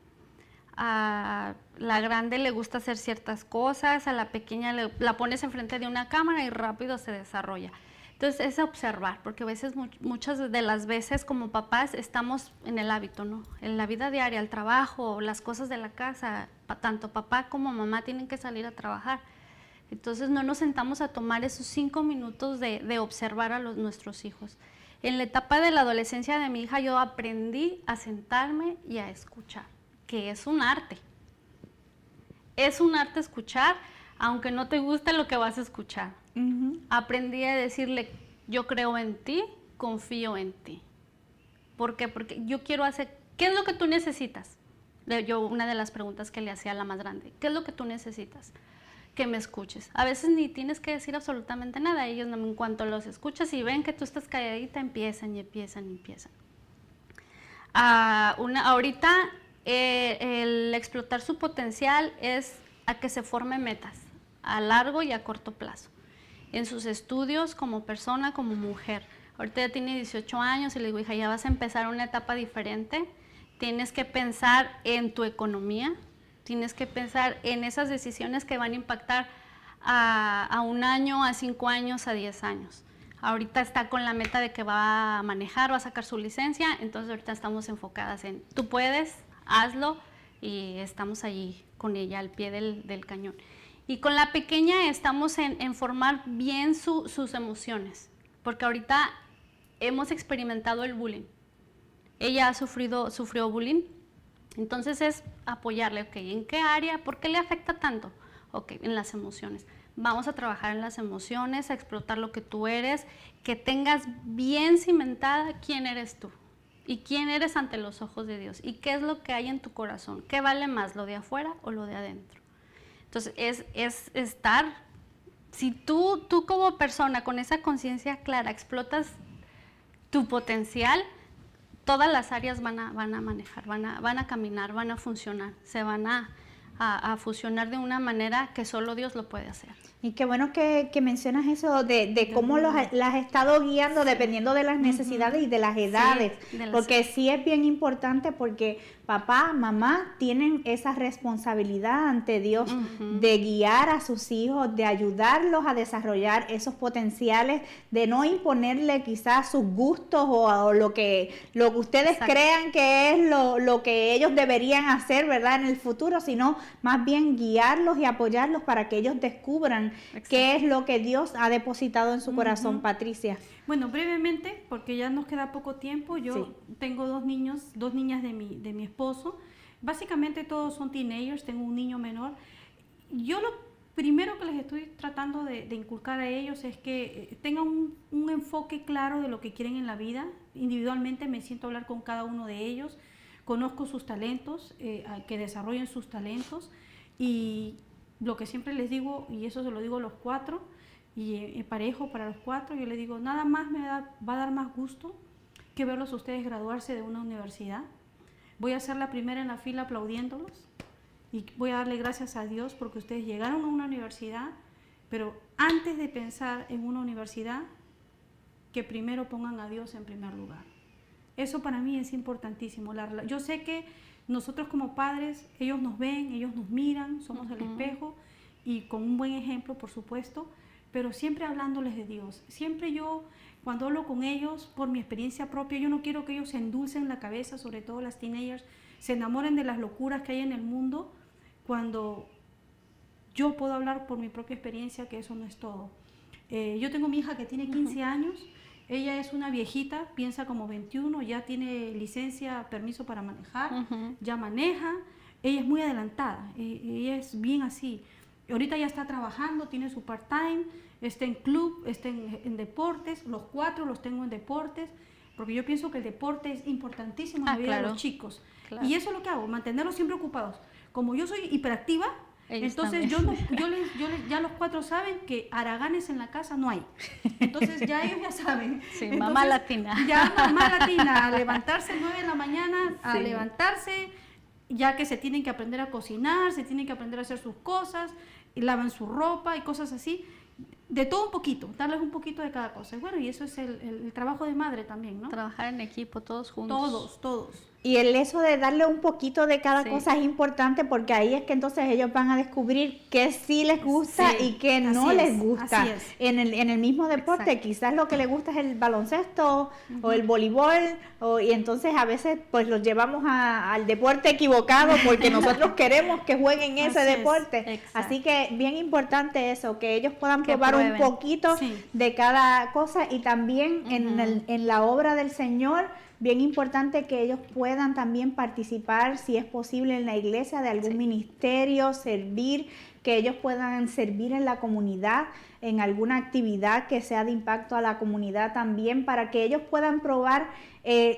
A la grande le gusta hacer ciertas cosas, a la pequeña la pones enfrente de una cámara y rápido se desarrolla. Entonces es observar, porque a veces, muchas de las veces como papás estamos en el hábito, ¿no? En la vida diaria, el trabajo, las cosas de la casa, tanto papá como mamá tienen que salir a trabajar. Entonces no nos sentamos a tomar esos 5 minutos de observar a nuestros hijos. En la etapa de la adolescencia de mi hija yo aprendí a sentarme y a escuchar, que es un arte. Es un arte escuchar, aunque no te guste lo que vas a escuchar. Aprendí a decirle, yo creo en ti, confío en ti. ¿Por qué? Porque yo quiero hacer, ¿qué es lo que tú necesitas? Una de las preguntas que le hacía a la más grande, ¿qué es lo que tú necesitas? que me escuches. A veces ni tienes que decir absolutamente nada. Ellos, en cuanto los escuchas y ven que tú estás calladita, empiezan. Ahorita el explotar su potencial es a que se formen metas a largo y a corto plazo. En sus estudios como persona, como mujer. Ahorita ya tiene 18 años y le digo, hija, ya vas a empezar una etapa diferente. Tienes que pensar en tu economía. Tienes que pensar en esas decisiones que van a impactar a 1 año, a 5 años, a 10 años. Ahorita está con la meta de que va a manejar, va a sacar su licencia, entonces ahorita estamos enfocadas en, tú puedes, hazlo, y estamos ahí con ella al pie del cañón. Y con la pequeña estamos en formar bien sus emociones, porque ahorita hemos experimentado el bullying. Ella sufrió bullying. Entonces es apoyarle, ok, ¿en qué área? ¿Por qué le afecta tanto? Ok, en las emociones. Vamos a trabajar en las emociones, a explotar lo que tú eres, que tengas bien cimentada quién eres tú y quién eres ante los ojos de Dios y qué es lo que hay en tu corazón, qué vale más, lo de afuera o lo de adentro. Entonces es estar, si tú como persona con esa conciencia clara explotas tu potencial, todas las áreas van a manejar, van a caminar, van a funcionar, se van a fusionar de una manera que solo Dios lo puede hacer. Y qué bueno que mencionas eso de cómo las has estado guiando dependiendo de las necesidades y de las edades, porque sí es bien importante porque papá, mamá tienen esa responsabilidad ante Dios de guiar a sus hijos, de ayudarlos a desarrollar esos potenciales, de no imponerle quizás sus gustos o lo que ustedes crean que es lo que ellos deberían hacer, ¿verdad?, en el futuro, sino más bien guiarlos y apoyarlos para que ellos descubran qué es lo que Dios ha depositado en su corazón. Patricia. Bueno, brevemente, porque ya nos queda poco tiempo, yo tengo dos niñas de mi esposo. Básicamente todos son teenagers, tengo un niño menor. Yo lo primero que les estoy tratando de inculcar a ellos es que tengan un enfoque claro de lo que quieren en la vida. Individualmente me siento a hablar con cada uno de ellos, conozco sus talentos, que desarrollen sus talentos, y lo que siempre les digo, y eso se lo digo a los 4, y parejo para los 4, yo les digo, nada más va a dar más gusto que verlos a ustedes graduarse de una universidad. Voy a ser la primera en la fila aplaudiéndolos y voy a darle gracias a Dios porque ustedes llegaron a una universidad, pero antes de pensar en una universidad, que primero pongan a Dios en primer lugar. Eso para mí es importantísimo. Yo sé que nosotros como padres, ellos nos ven, ellos nos miran, somos el espejo, y con un buen ejemplo, por supuesto, pero siempre hablándoles de Dios. Siempre yo, cuando hablo con ellos, por mi experiencia propia, yo no quiero que ellos se endulcen la cabeza, sobre todo las teenagers, se enamoren de las locuras que hay en el mundo, cuando yo puedo hablar por mi propia experiencia que eso no es todo. Yo tengo mi hija que tiene 15 años, ella es una viejita, piensa como 21, ya tiene licencia, permiso para manejar, ya maneja, ella es muy adelantada, ella es bien así. Ahorita ya está trabajando, tiene su part-time, está en club, está en deportes, los 4 los tengo en deportes, porque yo pienso que el deporte es importantísimo en la vida de los chicos. Claro. Y eso es lo que hago, mantenerlos siempre ocupados. Como yo soy hiperactiva, entonces ya los 4 saben que haraganes en la casa no hay. Entonces ya ellos ya saben. Sí, entonces, mamá latina. Ya mamá latina, a levantarse 9 de la mañana, a levantarse, ya que se tienen que aprender a cocinar, se tienen que aprender a hacer sus cosas, y lavan su ropa y cosas así. De todo un poquito, darles un poquito de cada cosa. Bueno, y eso es el trabajo de madre también, ¿no? Trabajar en equipo, todos juntos. Todos. Y eso de darle un poquito de cada cosa es importante porque ahí es que entonces ellos van a descubrir qué sí les gusta y qué no les gusta. Así es. En el mismo deporte, quizás lo que les gusta es el baloncesto o el voleibol, y entonces a veces pues los llevamos al deporte equivocado porque nosotros queremos que jueguen ese deporte. Así que bien importante eso, que ellos puedan probar un poquito de cada cosa, y también en la obra del Señor bien importante que ellos puedan también participar, si es posible, en la iglesia, de algún ministerio, servir, que ellos puedan servir en la comunidad, en alguna actividad que sea de impacto a la comunidad también, para que ellos puedan probar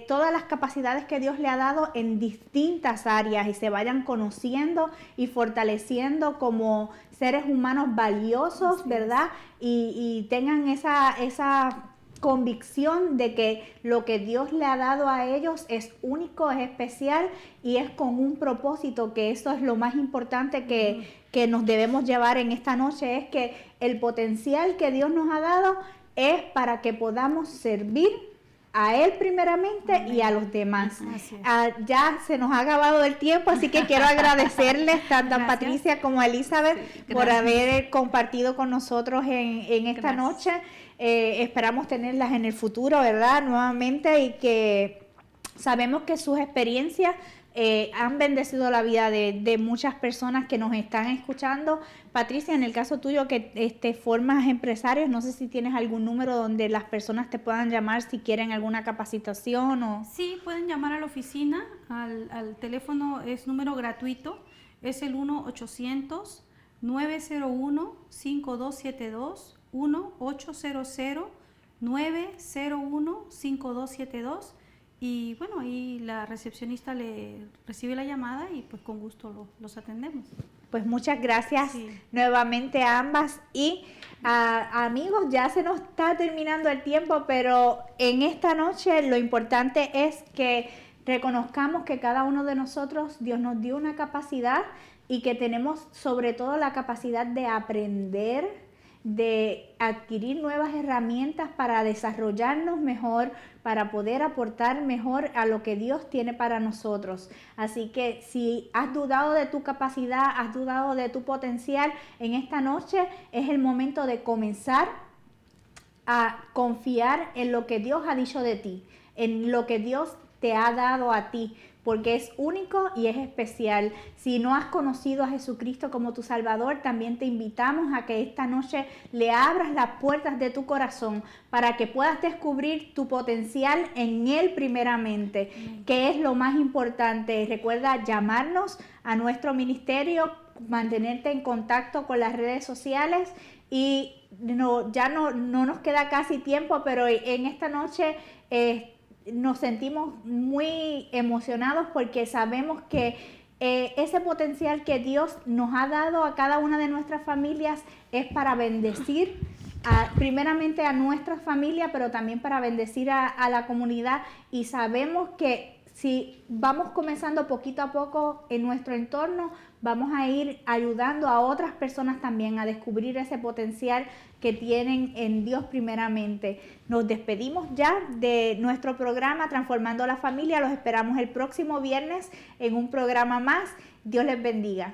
todas las capacidades que Dios le ha dado en distintas áreas y se vayan conociendo y fortaleciendo como seres humanos valiosos, ¿verdad? Y tengan esa convicción de que lo que Dios le ha dado a ellos es único, es especial y es con un propósito, que eso es lo más importante que nos debemos llevar en esta noche, es que el potencial que Dios nos ha dado es para que podamos servir a Él primeramente y a los demás. Ya se nos ha acabado el tiempo, así que quiero agradecerles tanto a Patricia como a Elizabeth por haber compartido con nosotros en esta noche. Esperamos tenerlas en el futuro, ¿verdad? Nuevamente, y que sabemos que sus experiencias han bendecido la vida de muchas personas que nos están escuchando. Patricia, en el caso tuyo que formas empresarios, no sé si tienes algún número donde las personas te puedan llamar si quieren alguna capacitación o... Sí, pueden llamar a la oficina, al teléfono es número gratuito, es el 1-800-901-5272, 1-800-901-5272. Y bueno, ahí la recepcionista le recibe la llamada y pues con gusto los atendemos. Pues muchas gracias nuevamente a ambas y amigos, ya se nos está terminando el tiempo, pero en esta noche lo importante es que reconozcamos que cada uno de nosotros, Dios nos dio una capacidad y que tenemos sobre todo la capacidad de aprender, de adquirir nuevas herramientas para desarrollarnos mejor, para poder aportar mejor a lo que Dios tiene para nosotros. Así que si has dudado de tu capacidad, has dudado de tu potencial, en esta noche es el momento de comenzar a confiar en lo que Dios ha dicho de ti, en lo que Dios te ha dado a ti, porque es único y es especial. Si no has conocido a Jesucristo como tu Salvador, también te invitamos a que esta noche le abras las puertas de tu corazón para que puedas descubrir tu potencial en Él primeramente, que es lo más importante. Recuerda llamarnos a nuestro ministerio, mantenerte en contacto con las redes sociales y ya no nos queda casi tiempo, pero en esta noche nos sentimos muy emocionados porque sabemos que ese potencial que Dios nos ha dado a cada una de nuestras familias es para bendecir primeramente a nuestra familia, pero también para bendecir a la comunidad, y sabemos que si vamos comenzando poquito a poco en nuestro entorno, vamos a ir ayudando a otras personas también a descubrir ese potencial que tienen en Dios primeramente. Nos despedimos ya de nuestro programa Transformando la Familia. Los esperamos el próximo viernes en un programa más. Dios les bendiga.